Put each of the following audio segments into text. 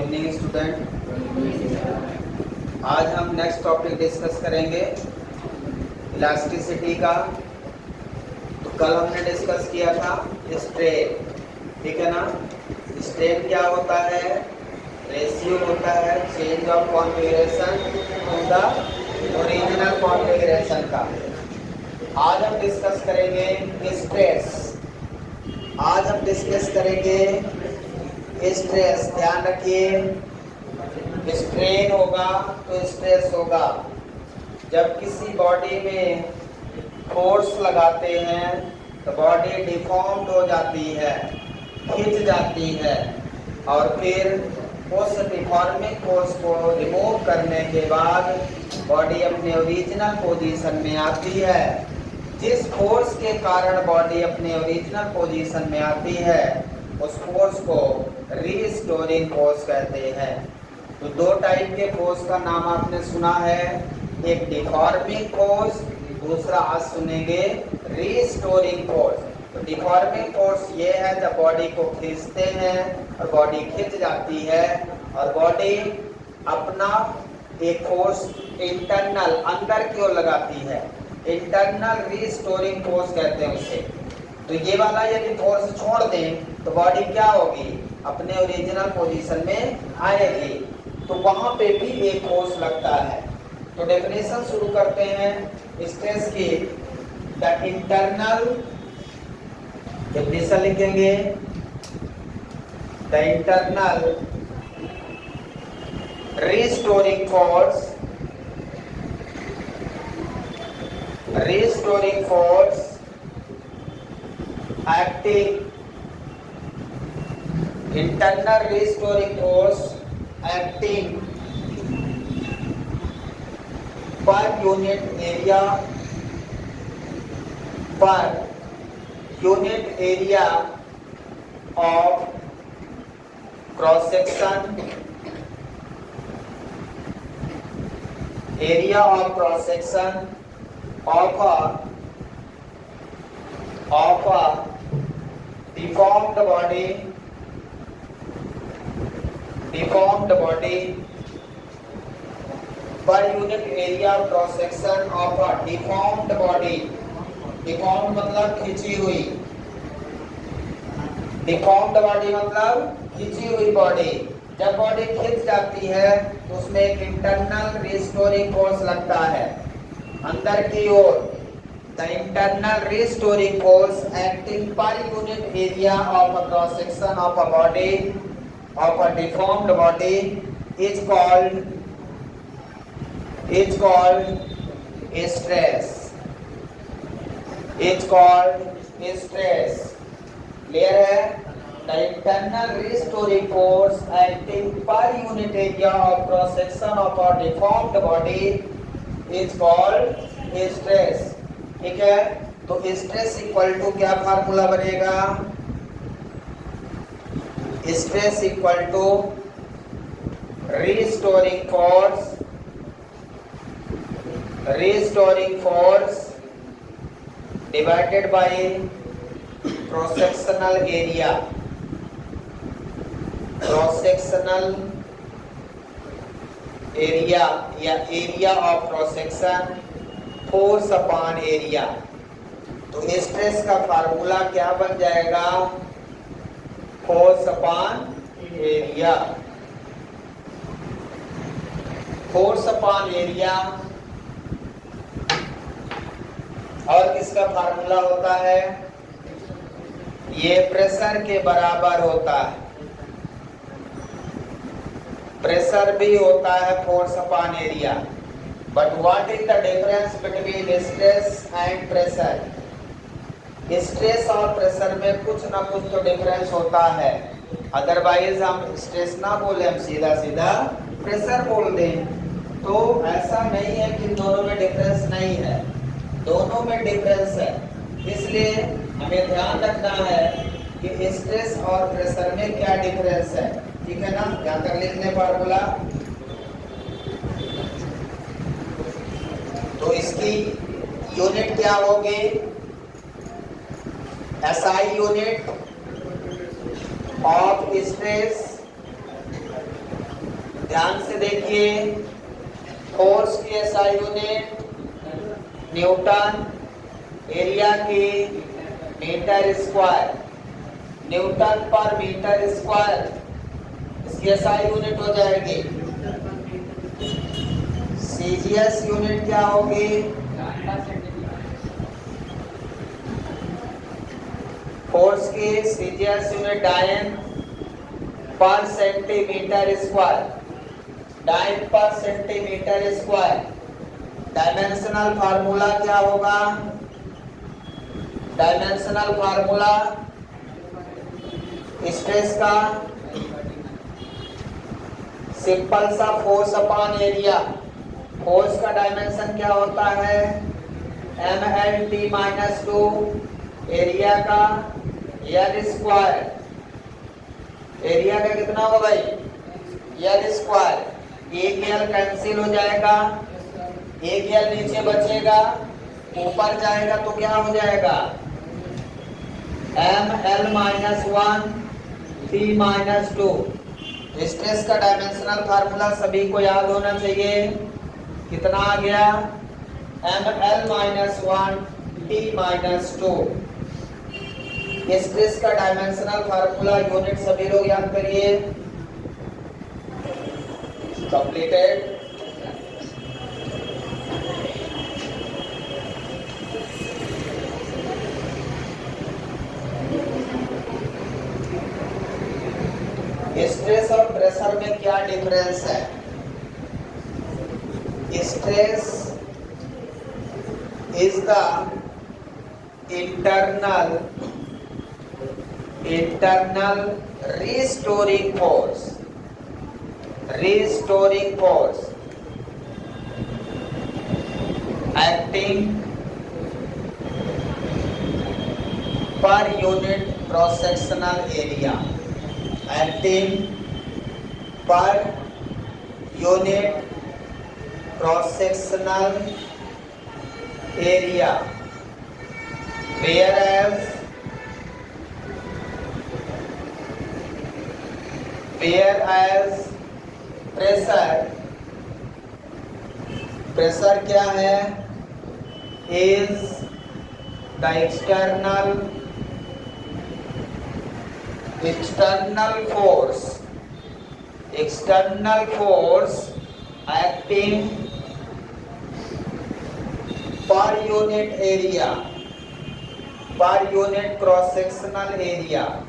Evening student. आज हम next topic discuss करेंगे इलास्टिसिटी का। तो कल हमने डिस्कस किया था स्ट्रेन, ठीक है ना। स्ट्रेन क्या होता है? रेशियो होता है change of configuration to the original configuration का। आज हम डिस्कस करेंगे स्ट्रेस। आज हम डिस्कस करेंगे स्ट्रेस। ध्यान रखिए, स्ट्रेन होगा तो स्ट्रेस होगा। जब किसी बॉडी में फोर्स लगाते हैं तो बॉडी डिफॉर्म्ड हो जाती है, खिंच जाती है, और फिर उस डिफॉर्मिंग फोर्स को रिमूव करने के बाद बॉडी अपने ओरिजिनल पोजीशन में आती है। जिस फोर्स के कारण बॉडी अपने ओरिजिनल पोजीशन में आती है उस फोर्स को रीस्टोरिंग फोर्स कहते हैं। तो दो टाइप के फोर्स का नाम आपने सुना है, एक डिफॉर्मिंग फोर्स, दूसरा आज सुनेंगे रीस्टोरिंग फोर्स। तो डिफॉर्मिंग फोर्स ये है जब बॉडी को खींचते हैं और बॉडी खिंच जाती है और बॉडी अपना एक फोर्स इंटरनल अंदर की ओर लगाती है, इंटरनल रीस्टोरिंग फोर्स कहते हैं उसे। तो ये वाला यदि फोर्स छोड़ दें तो बॉडी क्या होगी? अपने ओरिजिनल पोजीशन में आएगी। तो वहां पे भी एक फोर्स लगता है। तो डेफिनेशन शुरू करते हैं स्ट्रेस की। द इंटरनल, डेफिनेशन लिखेंगे, the internal restoring force, restoring force acting, internal restoring force acting per unit area, per unit area of cross section, area of cross section of a deformed body, deformed body, per unit area of cross section of a deformed body। deformed मतलब खिंची हुई, deformed body मतलब खिंची हुई body. जब body खिंच जाती है तो उसमें एक इंटरनल रिस्टोरिंग फोर्स लगता है अंदर की ओर। The internal restoring force acting per unit area of a cross section of a body, of a deformed body, is called stress, is called stress। Clear है? The internal restoring force acting per unit area of cross section of a deformed body is called stress। ठीक है। तो stress equal to क्या formula बनेगा? Stress equal to restoring force, restoring force divided by cross sectional area, cross sectional area या area of cross section, force upon area. तो stress का formula क्या बन जाएगा? Force upon area, force upon area. और किसका formula होता है? ये प्रेशर के बराबर होता है। प्रेशर भी होता है force upon area. But what is the difference between stress and pressure? Stress और प्रेशर में कुछ ना कुछ तो डिफरेंस होता है, अदरवाइज हम स्ट्रेस ना बोले, हम सीधा सीधा प्रेशर बोल दें। तो ऐसा नहीं है कि दोनों में डिफरेंस नहीं है, दोनों में डिफरेंस है। इसलिए हमें ध्यान रखना है कि स्ट्रेस और प्रेशर में क्या डिफरेंस है। ठीक है ना? जाकर लिख लें फार्मूला। तो इसकी यूनिट क्या होगी? SI यूनिट ऑफ स्ट्रेस ध्यान से देखिए, फोर्स की एसआई यूनिट न्यूटन, एरिया की मीटर स्क्वायर, न्यूटन पर मीटर स्क्वायर, इसकी एसआई यूनिट हो जाएगी। सीजीएस यूनिट क्या होगी? फोर्स की सीजीएस यूनिट डायन पर सेंटीमीटर स्क्वायर, डायन पर सेंटीमीटर स्क्वायर। डायमेंशनल फार्मूला क्या होगा? डायमेंशनल फार्मूला स्ट्रेस का सिंपल सा फोर्स अपॉन एरिया। फोर्स का डायमेंशन क्या होता है? mlt-2 एरिया का एल स्क्वायर। एरिया का कितना होगा भाई? L square. एक एल कैंसिल हो जाएगा, एक एल नीचे बचेगा, ऊपर जाएगा तो क्या हो जाएगा? ml-1 t-2। स्ट्रेस का डायमेंशनल फार्मूला सभी को याद होना चाहिए। कितना आ गया? ml-1 t-2। स्ट्रेस का डायमेंशनल फार्मूला यूनिट सभी लोग याद करिए। कंप्लीटेड। स्ट्रेस और प्रेशर में क्या डिफरेंस है? Stress is the internal restoring force acting per unit cross sectional area, acting per unit cross sectional area, whereas pressure क्या है? is the external force acting per unit area, per unit cross sectional area.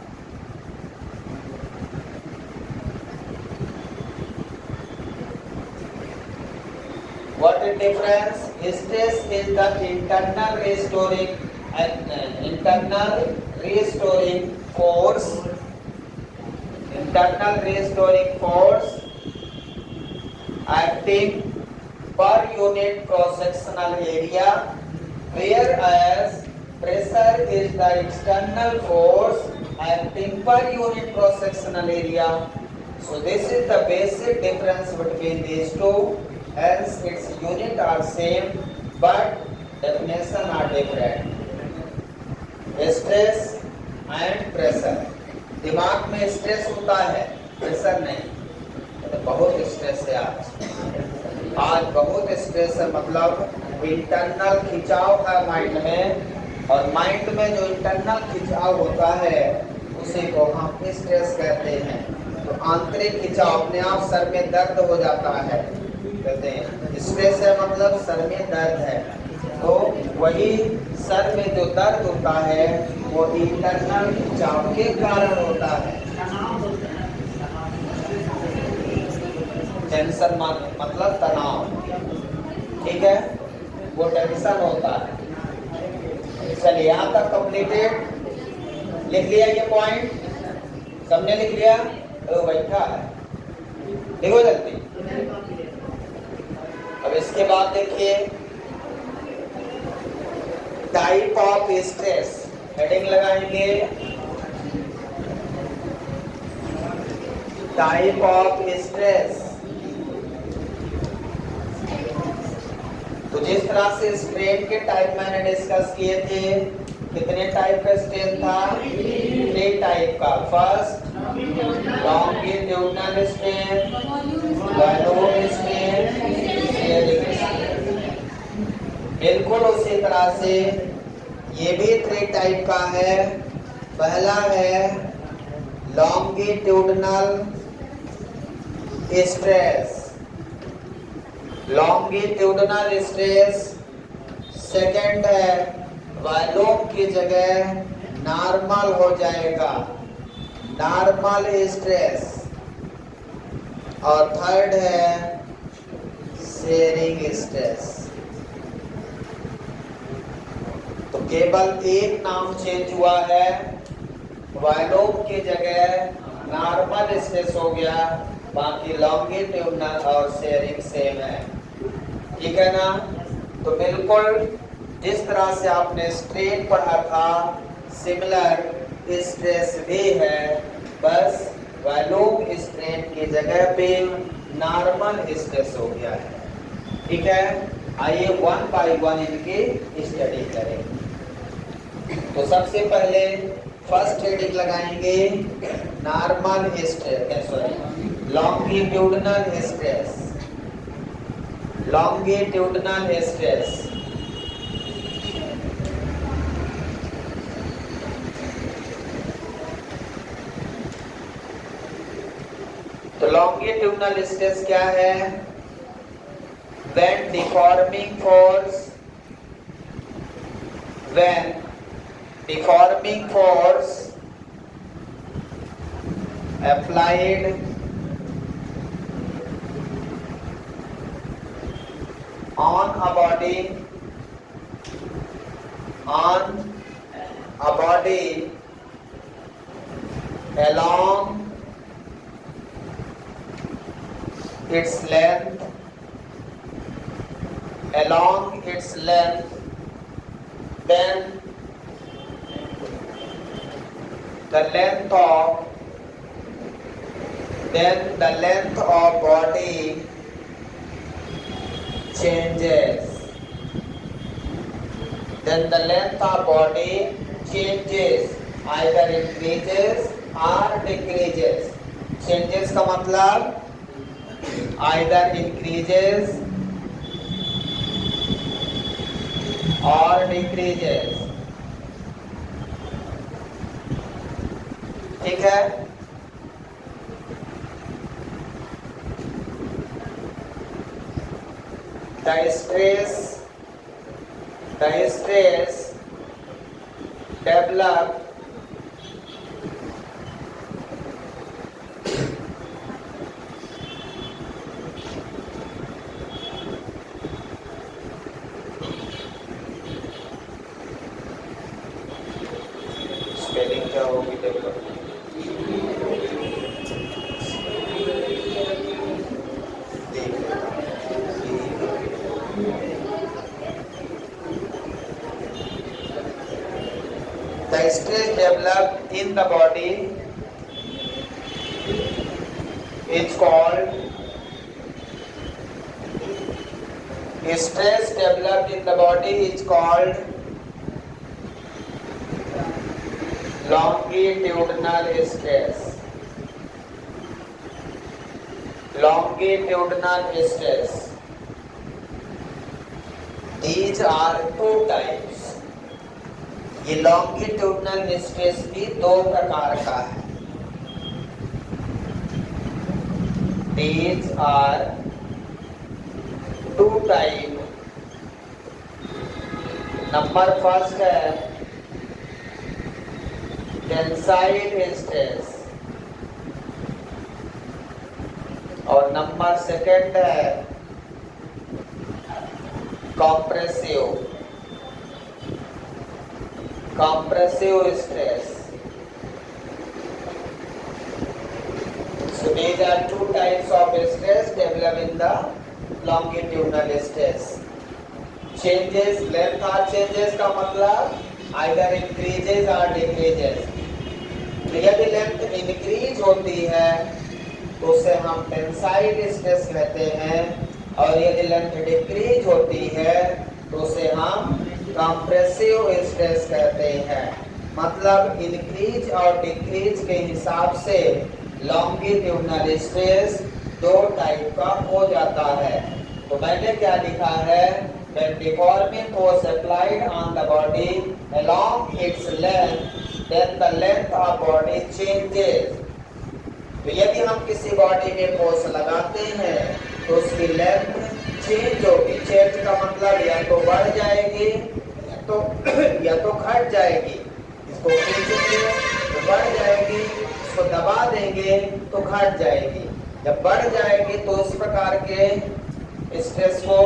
What is difference? Stress is the internal restoring force acting per unit cross sectional area, whereas pressure is the external force acting per unit cross sectional area. So this is the basic difference between these two. Hence its unit are same but definition are different. Stress and pressure. दिमाग में stress होता है, pressure नहीं। तो बहुत stress है आज बहुत स्ट्रेस है, मतलब इंटरनल खिंचाव है माइंड में, और माइंड में जो इंटरनल खिंचाव होता है उसी को हम स्ट्रेस कहते हैं। तो आंतरिक खिंचाव, अपने आप सर में दर्द हो जाता है, कहते हैं स्ट्रेस है मतलब सर में दर्द है। तो वही सर में जो दर्द होता है वो इंटरनल खिंचाव के कारण होता है। टेंशन मतलब तनाव, ठीक है, वो टेंशन होता है। चलिए यहाँ तक कंप्लीटेड। लिख लिया ये पॉइंट? सबने लिख लिया? तो बैठा है, देखो जल्दी। अब इसके बाद देखिए टाइप ऑफ स्ट्रेस, हेडिंग लगाएंगे टाइप ऑफ स्ट्रेस। तो जिस तरह से स्ट्रेन के टाइप मैंने डिस्कस किए थे, कितने टाइप का स्ट्रेन था? 3 टाइप का। फर्स्ट लॉन्गिट्यूडिनल स्ट्रेन, तरह से ये भी 3 टाइप का है। पहला है longitudinal stress, longitudinal stress. Second है वायलोप की जगह नॉर्मल हो जाएगा, नॉर्मल स्ट्रेस। और थर्ड है शेयरिंग स्ट्रेस। तो केवल एक नाम चेंज हुआ है, वायलोप की जगह नॉर्मल स्ट्रेस हो गया, बाकी लॉन्गिट्यूडनल और शेयरिंग सेम है। ठीक है ना? तो बिल्कुल जिस तरह से आपने स्ट्रेन पढ़ा था सिमिलर स्ट्रेस भी है, बस वायलोप स्ट्रेन की जगह पे नॉर्मल स्ट्रेस हो गया है। ठीक है, आइए 1 बाय 1 इनकी स्टडी करें। तो सबसे पहले फर्स्ट हेडिंग लगाएंगे normal stress, sorry longitudinal stress, longitudinal stress. तो लॉन्गिट्यूडनल स्ट्रेस क्या है? When deforming force, when deforming force applied on a body, on a body along its length, along its length, then the length of body changes, then the length of body changes, either increases or decreases। changes का मतलब either increases or decreases। ठीक है? The stress developed spelling क्या होगी develop? The stress developed in the body is called stress developed in the body is called longitudinal stress, longitudinal stress। These are 2 types। ये longitudinal stress भी 2 प्रकार का है। These are 2 type। Number first है tensile stress और number second है compressive stress। So these are 2 types of stress developed in the longitudinal stress। changes length or changes का मतलब either increases or decreases। तो यदि लेंथ इंक्रीज होती है तो उसे हम टेंसाइल स्ट्रेस कहते हैं, और यदि लेंथ डिक्रीज होती है तो उसे हम कंप्रेसिव स्ट्रेस कहते हैं। मतलब इंक्रीज और डिक्रीज के हिसाब से लॉन्गिट्यूडनल स्ट्रेस 2 टाइप का हो जाता है। तो मैंने क्या लिखा है? when deforming force applied on the body along its length, then the length of body changes. तो यदि हम किसी बॉडी में फोर्स लगाते हैं तो उसकी लेंथ चेंज होगी। चेंज का मतलब या तो बढ़ जाएगी या तो घट जाएगी। इसको खींचेंगे तो बढ़ जाएगी, इसको दबा देंगे तो घट जाएगी। जब बढ़ जाएगी तो इस प्रकार के स्ट्रेस को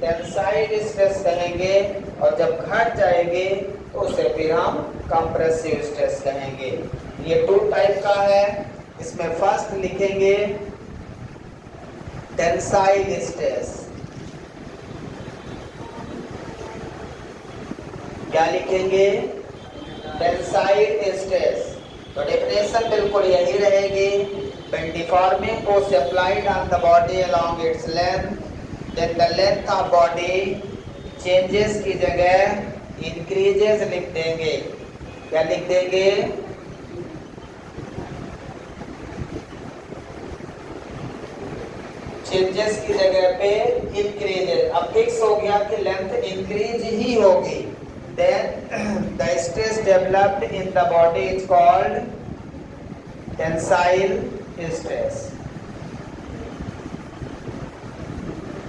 टेंसाइल स्ट्रेस कहेंगे, और जब घट जाएगी तो उसे फिर हम कंप्रेसिव स्ट्रेस कहेंगे। ये 2 टाइप का है। इसमें फर्स्ट लिखेंगे टेंसाइल स्ट्रेस। क्या लिखेंगे? Tensile stress. तो डेफिनेशन बिल्कुल यही रहेगी। When deforming force applied on the body along its length, then the length of body changes की जगह increases लिख देंगे। क्या लिख देंगे? चेंजेस की जगह पे इंक्रीजेस। अब फिक्स हो गया कि लेंथ इंक्रीज ही होगी। Then the stress developed in the body is called tensile stress.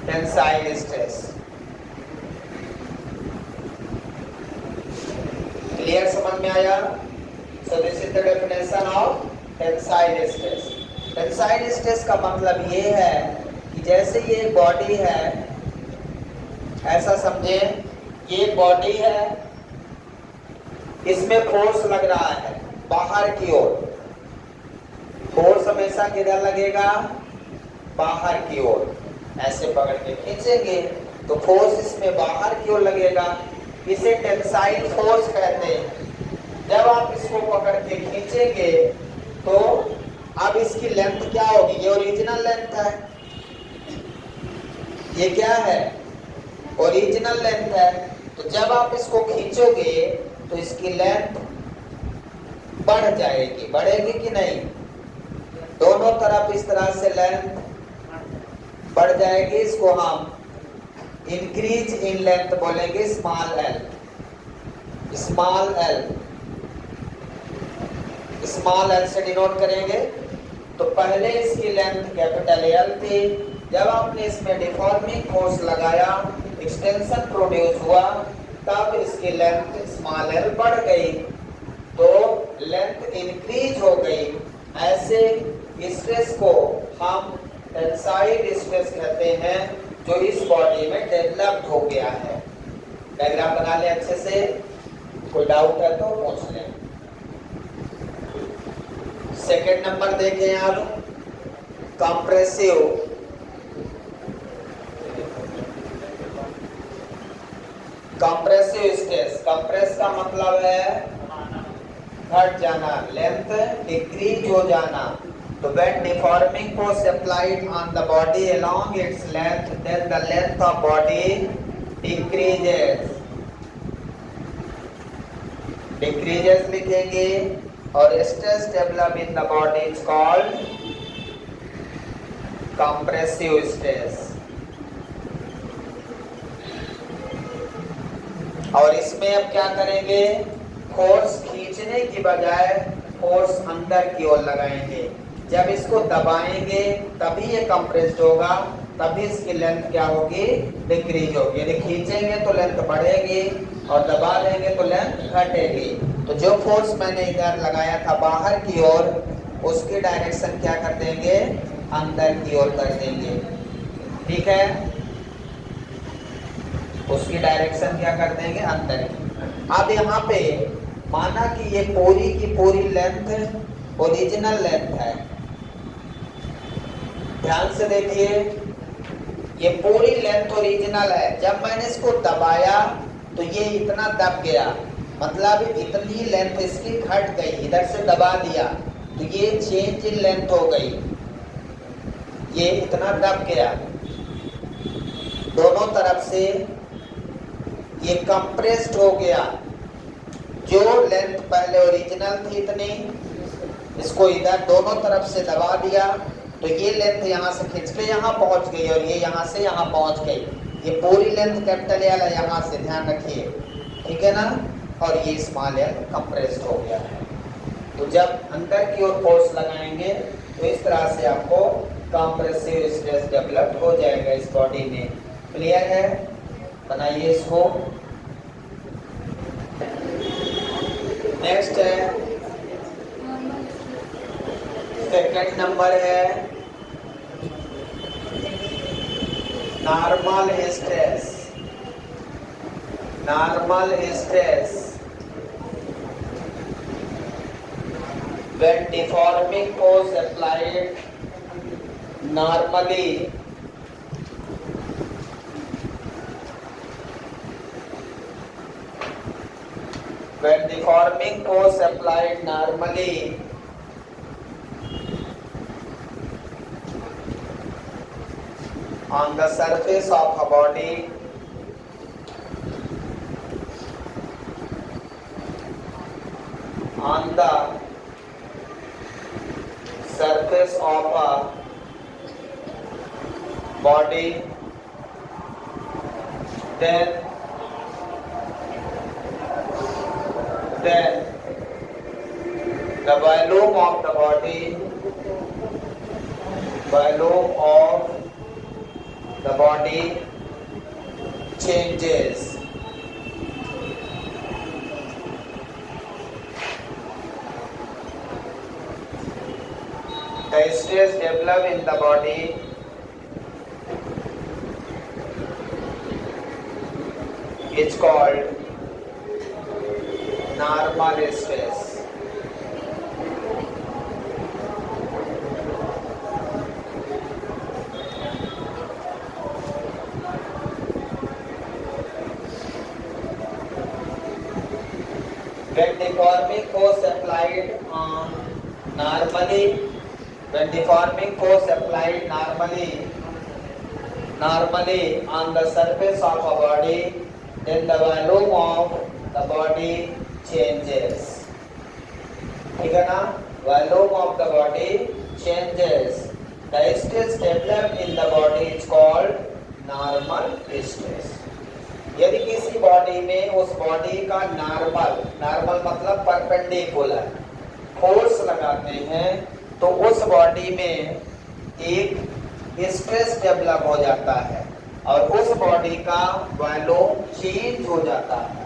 Tensile stress. Clear? समझ में आया? So this is the definition of tensile stress. Tensile stress का मतलब ये है कि जैसे ये बॉडी है, ऐसा समझे ये बॉडी है, इसमें फोर्स लग रहा है बाहर की ओर। फोर्स हमेशा किधर लगेगा? बाहर की ओर। ऐसे पकड़ के खींचेंगे तो फोर्स इसमें बाहर की ओर लगेगा। इसे टेंसाइल फोर्स कहते हैं। जब आप इसको पकड़ के खींचेंगे तो अब इसकी लेंथ क्या होगी? ये ओरिजिनल लेंथ है। ये क्या है? ओरिजिनल लेंथ है। तो जब आप इसको खींचोगे तो इसकी लेंथ बढ़ जाएगी। बढ़ेगी कि नहीं? दोनों तरफ इस तरह से लेंथ बढ़ जाएगी। इसको हम इंक्रीज इन लेंथ बोलेंगे, small L. Small L, small L से डिनोट करेंगे। तो पहले इसकी लेंथ कैपिटल एल थी। जब आपने इसमें डिफॉर्मिंग फोर्स लगाया, एक्सटेंशन प्रोड्यूस हुआ, तब इसकी लेंथ स्मॉल एल बढ़ गई, तो लेंथ इंक्रीज हो गई। ऐसे स्ट्रेस को हम टेंसाइल स्ट्रेस कहते हैं, जो इस बॉडी में डेवलप्ड हो गया है। डायग्राम बना ले अच्छे से। कोई डाउट है तो पूछ लें। सेकेंड नंबर देखें आप, कंप्रेसिव। Compressive stress. कंप्रेस का मतलब है घट जाना, लेंथ डिक्रीज हो जाना। तो when deforming force applied on the body along its length, then the length of body decreases. Decreases लिखेंगे, और stress develop in the body is called compressive stress. और इसमें अब क्या करेंगे? फोर्स खींचने की बजाय फोर्स अंदर की ओर लगाएंगे। जब इसको दबाएंगे तभी ये कंप्रेस्ड होगा, तभी इसकी लेंथ क्या होगी? डिक्रीज होगी। यदि खींचेंगे तो लेंथ बढ़ेगी और दबा देंगे तो लेंथ घटेगी। तो जो फोर्स मैंने इधर लगाया था बाहर की ओर, उसकी डायरेक्शन क्या कर देंगे? अंदर की ओर कर देंगे। ठीक है? उसकी डायरेक्शन क्या कर देंगे? अंदर की। अब यहाँ पे माना कि ये पूरी की पूरी लेंथ ओरिजिनल लेंथ है। ध्यान से देखिए, ये पूरी लेंथ ओरिजिनल है। जब मैंने इसको दबाया तो ये इतना दब गया, मतलब इतनी लेंथ इसकी घट गई। इधर से दबा दिया तो ये चेंज इन लेंथ हो गई, ये इतना दब गया। दोनों तरफ से ये कंप्रेस्ड हो गया। जो लेंथ पहले ओरिजिनल थी इतनी, इसको इधर दोनों तरफ से दबा दिया तो ये लेंथ यहाँ से खींच के यहाँ पहुँच गई, और ये यहाँ से यहाँ पहुँच गई। ये पूरी लेंथ कैपिटल एल है, यहाँ से ध्यान रखिए, ठीक है ना। और ये स्मॉल एल कंप्रेस्ड हो गया है। तो जब अंदर की ओर फोर्स लगाएंगे तो इस तरह से आपको कंप्रेसिव स्ट्रेस डेवलप हो जाएगा इस बॉडी में। क्लियर है? बनाइए इसको। नेक्स्ट है, सेकंड नंबर है normal stress. Normal stress when deforming force applied normally on the surface of a body on the surface of a body, then the volume of the body, changes. The stress develop in the body is called normal stress. When deforming force applied normally on the surface of a body, then the volume of the body changes. ठीक है ना? Volume of the body changes. The stress developed in the body is called normal stress. यदि किसी body में उस body का normal मतलब perpendicular force लगाते हैं तो उस बॉडी में एक स्ट्रेस डेवलप हो जाता है और उस बॉडी का वॉल्यूम चेंज हो जाता है।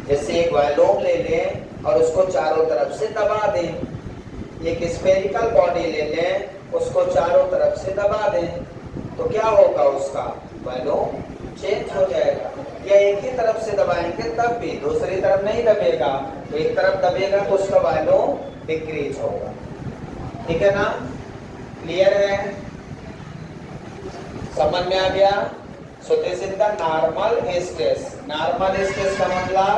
जैसे एक वॉल्यूम ले लें और उसको चारों तरफ से दबा दें। एक स्फेरिकल बॉडी ले लें, उसको चारों तरफ से दबा दें, तो क्या होगा? उसका वॉल्यूम चेंज हो जाएगा। या एक ही तरफ से दबाएंगे तब भी, दूसरी तरफ नहीं दबेगा, तो एक तरफ दबेगा तो उसका वॉल्यूम डिक्रीज होगा। ठीक है ना? क्लियर है? समझ में आ गया? So this is the normal stress. Normal stress का मतलब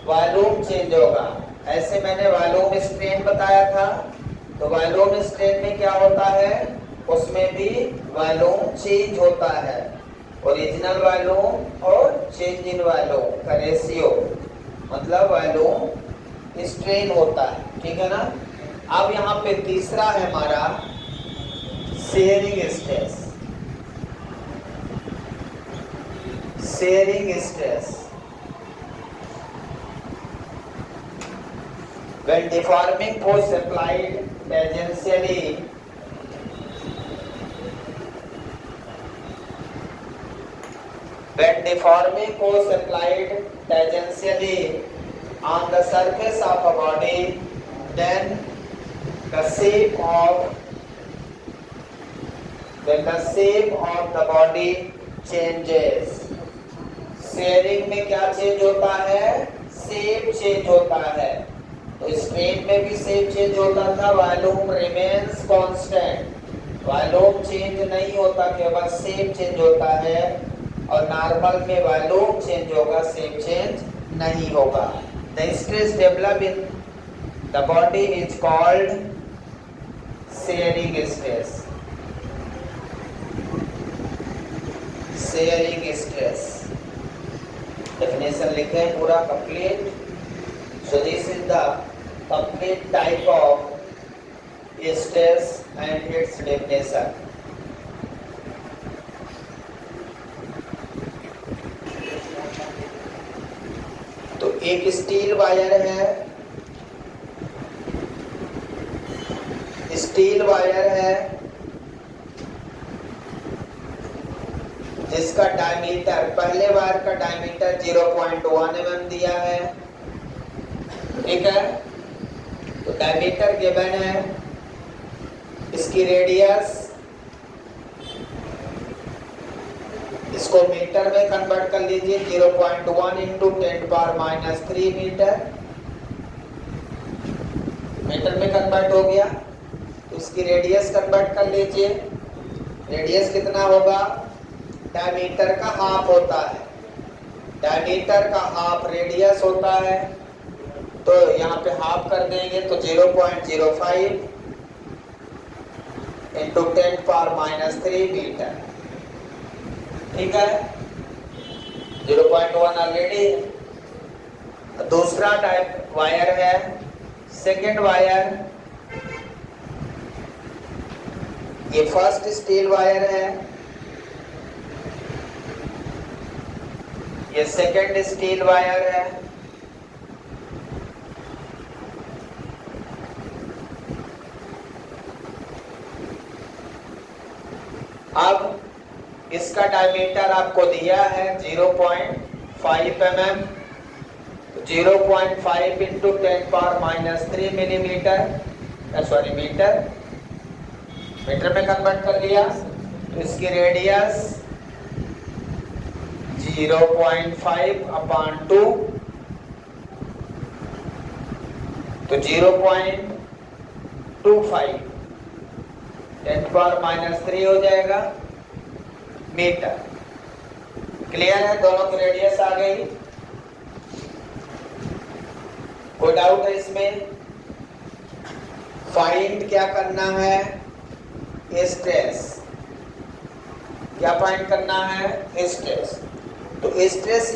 वॉल्यूम चेंज होगा। ऐसे मैंने वॉल्यूम स्ट्रेन बताया था, तो वॉल्यूम स्ट्रेन में क्या होता है? उसमें भी वॉल्यूम चेंज होता है। ओरिजिनल वॉल्यूम और चेंज इन वॉल्यूम का रेशियो मतलब वॉल्यूम स्ट्रेन होता है। ठीक है ना? अब यहाँ पे तीसरा है हमारा sharing stress. Sharing stress when deforming force applied tangentially on the surface of a body, then the shape of the body changes. Sharing में क्या चेंज होता है? शेप चेंज होता है। तो स्ट्रेन में भी शेप चेंज होता था, volume remains constant. Volume change नहीं होता, केवल शेप चेंज होता है। और नॉर्मल में वॉल्यूम चेंज होगा, शेप चेंज नहीं होगा। The stress develop in the body is called sharing stress. Sharing stress definition लिखे पूरा complete. So this is the complete type of stress and its definition. एक स्टील वायर है, steel wire है जिसका diameter, पहले wire का diameter 0.1 mm दिया है, ठीक है। तो डायमीटर गिवन है, इसकी रेडियस, इसको मीटर में कन्वर्ट कर लीजिए, 0.1 इंटू 10⁻³ मीटर, मीटर में कन्वर्ट हो गया। तो इसकी रेडियस कन्वर्ट कर लीजिए, रेडियस कितना होगा, डायमीटर का हाफ होता है, डायमीटर का हाफ रेडियस होता है, तो यहाँ पे हाफ कर देंगे तो 0.05 इंटू 10⁻³ मीटर, ठीक है। 0.1 ऑलरेडी है। दूसरा टाइप वायर है, सेकेंड वायर, ये फर्स्ट स्टील वायर है, ये सेकेंड स्टील वायर है। अब इसका डायमीटर आपको दिया है 0.5 mm, 0.5 into 10⁻³ millimetre, sorry metre, metre में कन्वर्ट कर लिया। तो इसकी रेडियस 0.5/2, तो 0.25 10⁻³ हो जाएगा मीटर। क्लियर है, दोनों की रेडियस आ गई। कोई डाउट है इसमें? फाइंड क्या करना है, स्ट्रेस, क्या फाइंड करना है, स्ट्रेस। तो स्ट्रेस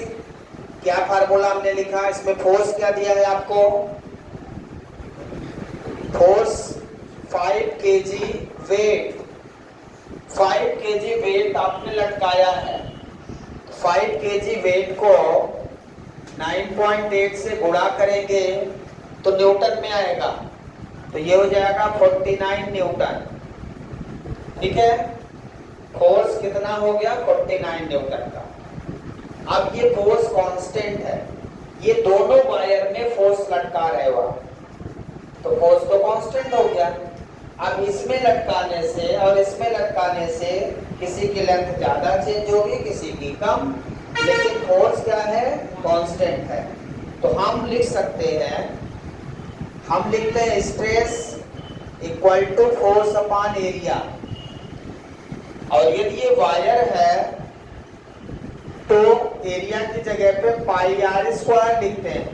क्या फार्मूला हमने लिखा, इसमें फोर्स क्या दिया है आपको, force 5 kg weight, 5 kg weight आपने लटकाया है, 5 kg वेट को 9.8 से गुणा करेंगे तो न्यूटन में आएगा, तो ये हो जाएगा 49 न्यूटन, ठीक है। फोर्स कितना हो गया, 49 न्यूटन का। अब ये फोर्स कांस्टेंट है, ये दोनों वायर में फोर्स लटका रहे हो, तो फोर्स तो कांस्टेंट हो गया। अब इसमें लटकाने से और इसमें लटकाने से किसी की लेंथ ज्यादा चेंज होगी, किसी की कम, लेकिन फोर्स क्या है, कांस्टेंट है। तो हम लिख सकते हैं, हम लिखते हैं stress equal to force upon area, और यदि ये वायर है तो एरिया की जगह पे πr² लिखते हैं।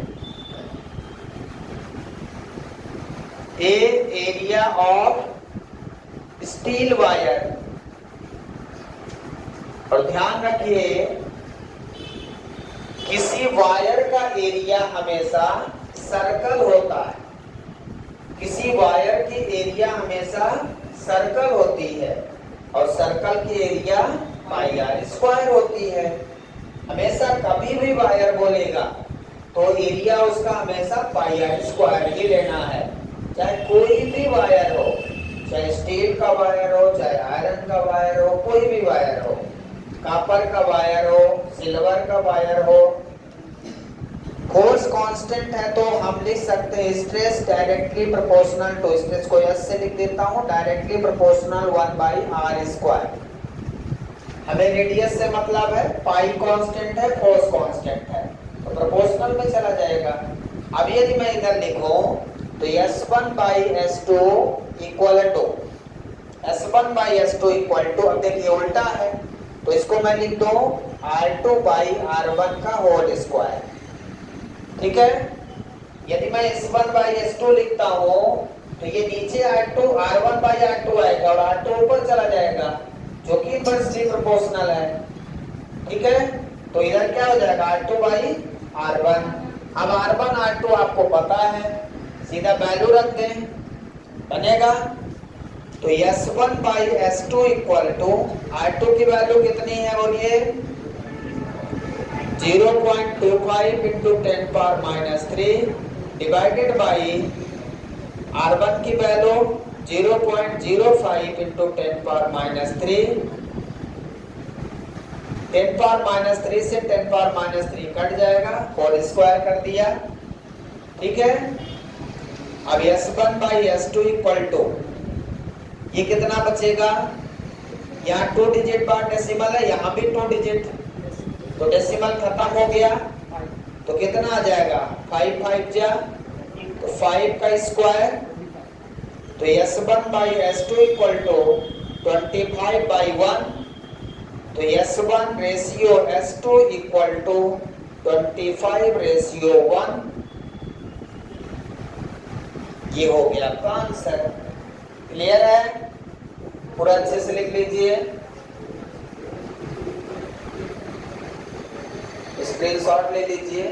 एरिया ऑफ स्टील वायर, और ध्यान रखिए किसी वायर का एरिया हमेशा सर्कल होता है, किसी वायर की एरिया हमेशा सर्कल होती है, और सर्कल की एरिया πr² होती है। हमेशा कभी भी वायर बोलेगा तो एरिया उसका हमेशा πr² ही लेना है, चाहे कोई भी वायर हो, चाहे स्टील का वायर हो, चाहे आयरन का वायर हो, कोई भी वायर हो, कॉपर का वायर हो, सिल्वर का वायर हो। फोर्स कांस्टेंट है तो हम लिख सकते हैं stress directly proportional to, stress को एस से लिख देता हूं, डायरेक्टली प्रोपोर्शनल 1/r²। हमें रेडियस से मतलब है, पाई कांस्टेंट है, फोर्स कांस्टेंट है, तो प्रोपोर्शनल में चला जाएगा। अब यदि मैं इधर लिखूं तो S1/S2 equal to, S1/S2 equal to, अब देखिए उल्टा है, तो इसको मैं लिख दूं R2/R1 का होल स्क्वायर, ठीक है। यदि मैं S1/S2 लिखता हूं तो ये नीचे R1/R2 आएगा और R2 ऊपर चला जाएगा, जो कि इनवर्सली प्रोपोर्शनल है, ठीक है। तो इधर क्या हो जाएगा, R2/R1। अब R1 R2 आपको पता है, सीधा वैल्यू रख दें, बनेगा। तो S1/S2 इक्वल टू R2 की वैल्यू कितनी है बोलिए, 0.25 into 10 power minus 3 divided by R1 की value 0.05 into 10 power minus 3, 10 power minus 3 से 10 power minus 3 कट जाएगा, होल स्क्वायर कर दिया, ठीक है। अब S1 by S2 equal to, ये कितना बचेगा, यहाँ 2 डिजिट बाद डेसिमल है, यहाँ भी 2 डिजिट, तो डेसिमल खत्म हो गया, तो कितना आ जाएगा, 5 5 जा, तो 5 का स्क्वायर, तो S1 by S2 equal to 25 by 1, तो S1 ratio S2 equal to 25 ratio 1, ये हो गया आपका आंसर। क्लियर है, पूरा अच्छे से लिख लीजिए, स्क्रीनशॉट ले लीजिए।